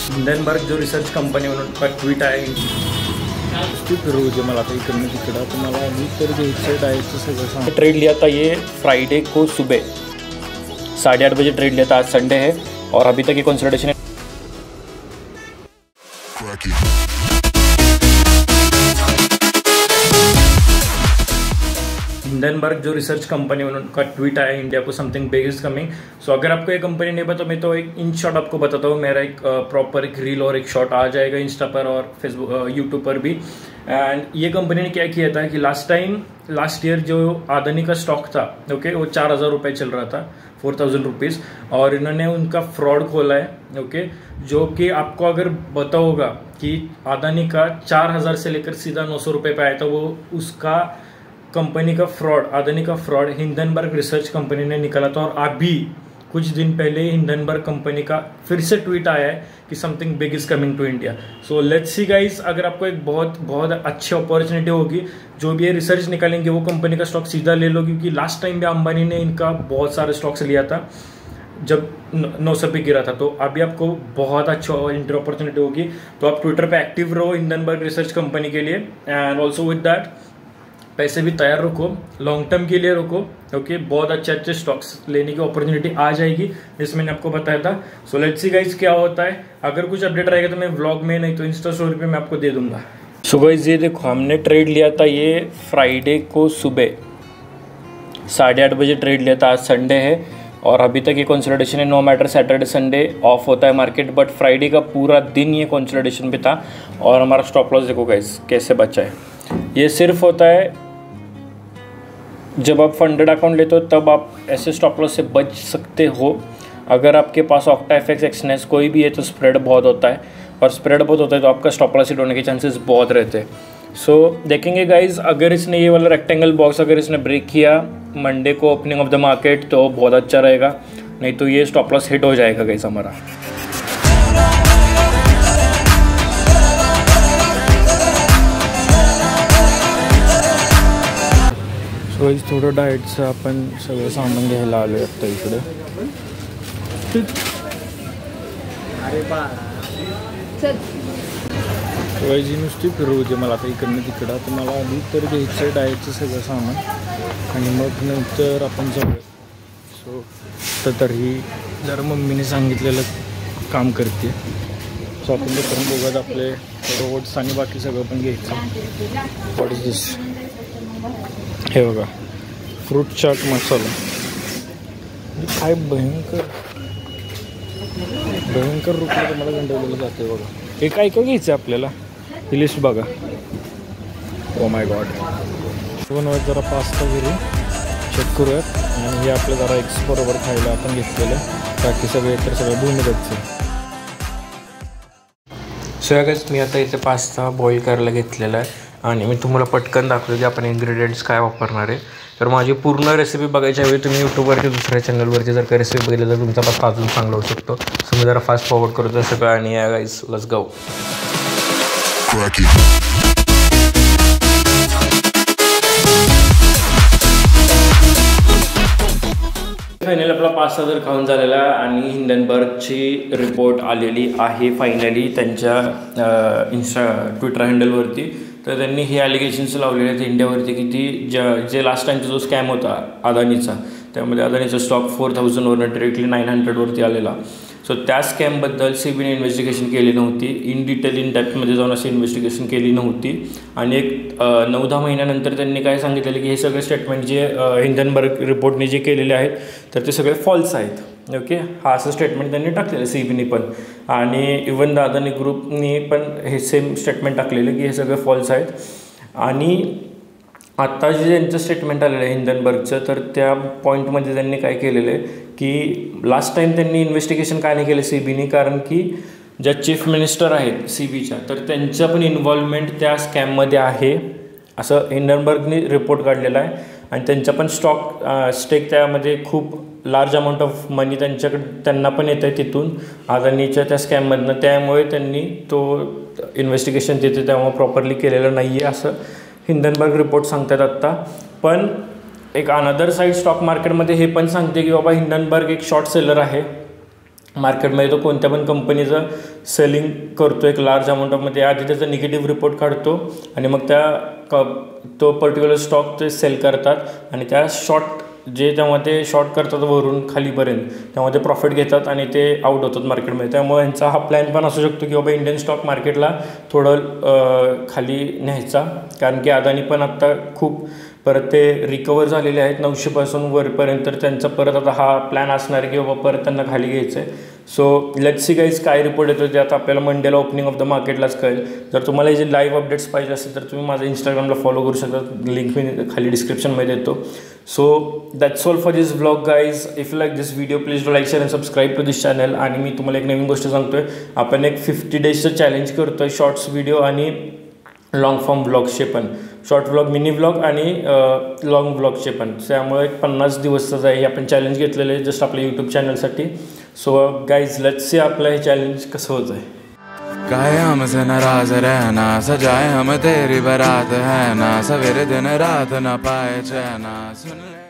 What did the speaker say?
Hindenburg जो research company म्हणून का ट्वीट आहे ती फिरवू दे मला आता इकडनं तिकडं तुम्हाला मी तर घ्यायचं डायरेक्ट सगळं सांग। ट्रेड लिया था ये फ्राइडे को सुबह 8:30 बजे ट्रेड लिया था। आज संडे है और अभी तक ये कंसल्टेशन है। हिंडनबर्ग जो रिसर्च कंपनी का ट्वीट आया इंडिया को something big is coming. So अगर आपको ये कंपनी नहीं पता, मैं तो एक इन शॉर्ट आपको बताता हूँ। मेरा एक प्रॉपर एक रील और एक शॉर्ट आ जाएगा इंस्टा पर और फेसबुक यूट्यूब पर भी। एंड ये कंपनी ने क्या किया था कि लास्ट ईयर जो अदानी का स्टॉक था, ओके, वो 4,000 रुपये चल रहा था, 4,000 रुपीज़, और इन्होंने उनका फ्रॉड खोला है, ओके, जो कि आपको अगर पता होगा कि अदानी का 4,000 से लेकर सीधा 900 रुपये पे आया था, वो उसका कंपनी का फ्रॉड, अदानी का फ्रॉड हिंडनबर्ग रिसर्च कंपनी ने निकाला था। और अभी कुछ दिन पहले हिंडनबर्ग कंपनी का फिर से ट्वीट आया है कि something big is coming to India. So let's see guys, अगर आपको एक बहुत अच्छी अपॉर्चुनिटी होगी, जो भी ये रिसर्च निकालेंगे वो कंपनी का स्टॉक सीधा ले लो, क्योंकि लास्ट टाइम भी अंबानी ने इनका बहुत सारे स्टॉक्स लिया था जब 900 पे गिरा था। तो अभी आपको बहुत अच्छा एंट्री अपॉर्चुनिटी होगी। तो आप ट्विटर पे एक्टिव रहो हिंडनबर्ग रिसर्च कंपनी के लिए, एंड ऑल्सो विद दैट पैसे भी तैयार रखो, लॉन्ग टर्म के लिए रखो, ओके। बहुत अच्छे स्टॉक्स लेने की अपॉर्चुनिटी आ जाएगी, जैसे मैंने आपको बताया था। सो लेट्स सी गाइस क्या होता है। अगर कुछ अपडेट रहेगा तो मैं व्लॉग में, नहीं तो इंस्टा स्टोरी पे मैं आपको दे दूंगा। सो गाइस ये देखो, हमने ट्रेड लिया था ये फ्राइडे को सुबह 8:30 बजे ट्रेड लिया था। आज संडे है और अभी तक ये कंसोलिडेशन है। No matter Saturday Sunday off होता है मार्केट, बट फ्राइडे का पूरा दिन ये कंसोलिडेशन पे था। और हमारा स्टॉप लॉस देखो गाइस कैसे बचा है। ये सिर्फ होता है जब आप फंडेड अकाउंट लेते हो, तब आप ऐसे स्टॉप लॉस से बच सकते हो। अगर आपके पास ऑक्टा एफएक्स एक्सनेस कोई भी है तो स्प्रेड बहुत होता है, और स्प्रेड बहुत होता है तो आपका स्टॉप लॉस हिट होने के चांसेस बहुत रहते हैं। सो देखेंगे गाइज, अगर इसने ये वाला रेक्टेंगल बॉक्स अगर इसने ब्रेक किया मंडे को ओपनिंग ऑफ द मार्केट तो बहुत अच्छा रहेगा, नहीं तो ये स्टॉप लॉस हिट हो जाएगा गाइज हमारा। सो थोडं डाएटचं आपण सगळं सामान घ्यायला आलो आहे आत्ता इकडे। वैजी नुसती फिरवू दे मला आता इकडनं तिकडं। आता मला आधी तर घ्यायचं डाएटचं सगळं सामान आणि मग नंतर आपण जाऊ। सो तरी जरा मम्मीने सांगितलेलं काम करते। सो आपण ते करून बघूयात, आपले रोड्स आणि बाकी सगळं पण घ्यायचं। व्हॉट इज दिस? हे बघा, फ्रूट चाट मसाला। काय भयंकर रूपला तुम्हाला गंडवलेलं जाते बघा। हे काय काय घ्यायचं आपल्याला, ही लिस्ट बघा। Oh my God. बनवायचं जरा पास्ता घरी चेक करूयात, आणि हे आपलं जरा एक्स बरोबर खायला आपण घेतलेलं, बाकी सगळे तर सगळं भूमिगतचं। सो यागच मी आता इथे पास्ता बॉईल करायला घेतलेला आहे, आणि मी तुम्हाला पटकन दाखवतो की आपण इन्ग्रेडियंट्स काय वापरणार आहे। तर माझी पूर्ण रेसिपी बघायच्या वेळी तुम्ही यूट्यूबवरती दुसऱ्या चॅनलवरती जर का रेसिपी बघितली तर तुमचा पास्ता अजून चांगला होऊ शकतो। सो मी जरा फास्ट फॉरवर्ड करतो सगळं, आणि या गाईस लेट्स गो। फायनली आपला पास्ता जर खाऊन झालेला आणि हिंडनबर्गची रिपोर्ट आलेली आहे फायनली त्यांच्या ट्विटर हँडलवरती। तर त्यांनी हे ॲलिगेशन्स लावलेले आहेत इंडियावरती की ती जे लास्ट टाईमचा जो स्कॅम होता अदानीचा, त्यामध्ये अदानीचा स्टॉक 4,000वरनं डायरेक्टली 900वरती आलेला। सो त्या स्कॅमबद्दल सीबीने इन्व्हेस्टिगेशन केली नव्हती, इन डिटेल इन डेप्थमध्ये जाऊन अशी इन्व्हेस्टिगेशन केली नव्हती। आणि एक 9-10 महिन्यानंतर त्यांनी काय सांगितलेलं की हे सगळे स्टेटमेंट जे हिंडनबर्ग रिपोर्टने जे केलेले आहेत तर ते सगळे फॉल्स आहेत, ओके। हा असं स्टेटमेंट त्यांनी टाकलेलं सीबीने पण, आणि इवन द अदानी ग्रुपनी पण हे सेम स्टेटमेंट टाकलेलं की हे सगळे फॉल्स आहेत। आणि आत्ता जे त्यांचं स्टेटमेंट आलेलं आहे हिंडनबर्गचं, तर त्या पॉईंटमध्ये त्यांनी काय केलेलं आहे की लास्ट टाईम त्यांनी इन्व्हेस्टिगेशन काय नाही केलं सीबीने, कारण की ज्या चीफ मिनिस्टर आहेत सीबीच्या, तर त्यांचं पण इन्व्हॉल्वमेंट त्या स्कॅममध्ये आहे असं हिंडनबर्गने रिपोर्ट काढलेला आहे। आणि त्यांचा पण स्टेक त्यामध्ये खूप लार्ज अमाऊंट ऑफ मनी त्यांना पण येत आहे तिथून अदानीच्या त्या स्कॅममधनं। त्यामुळे त्यांनी तो इन्व्हेस्टिगेशन तिथे तेव्हा प्रॉपरली केलेलं नाही आहे असं हिंडनबर्ग रिपोर्ट सांगतात आत्ता। पण एक अनदर साईड स्टॉक मार्केटमध्ये हे पण सांगते की बाबा हिंडनबर्ग एक शॉर्ट सेलर आहे, मार्केटमध्ये तो कोणत्या पण कंपनीचं सेलिंग करतो एक लार्ज अमाऊंट ऑफमध्ये. आधी त्याचा निगेटिव्ह रिपोर्ट काढतो आणि मग तो पर्टिक्युलर स्टॉक ते सेल करतात आणि त्या त्यामध्ये शॉर्ट करतात वरून खालीपर्यंत, त्यामध्ये प्रॉफिट घेतात आणि ते आउट होतात मार्केटमध्ये. त्यामुळे यांचा हा प्लॅन पण असू शकतो की बाबा इंडियन स्टॉक मार्केटला थोडं खाली न्यायचा, कारण की अदानी पण आत्ता खूप परत ते रिकवर झालेले आहेत 900पासून वरपर्यंत. तर त्यांचा परत आता हा प्लॅन असणार की बाबा परत त्यांना खाली घ्यायचं आहे. सो लेट्स सी गाईज काय रिपोर्ट येतो ते आता आपल्याला मंडेला ओपनिंग ऑफ द मार्केटलाच कळेल. जर तुम्हाला जे लाईव्ह अपडेट्स पाहिजे असेल तर तुम्ही माझं इंस्टाग्रामला फॉलो करू शकता, लिंक मी खाली डिस्क्रिप्शनमध्ये देतो. So that's all for this vlog guys. If you like this video please do like share and subscribe to this channel. आणि मी तुम्हाला एक नवीन गोष्ट सांगतो आहे, आपण एक 50 डेजचं चॅलेंज करतो आहे शॉर्ट्स व्हिडिओ आणि लॉंग फॉर्म ब्लॉग्सचे पण. शॉर्ट व्लॉग, मिनी व्लॉग आणि लॉंग व्लॉगचे पण. त्यामुळे 50 दिवसाचं आहे आपण चॅलेंज घेतलेलं आहे जस्ट आपल्या यूट्यूब चॅनलसाठी. सो गाईज लेट्स सी आपलं हे चॅलेंज कसं होतं आहे. काहे हमसे नाराज रहना, सजाए हम तेरी बारात है ना, सवेरे दिन रात ना पाए चैना, सुन ले.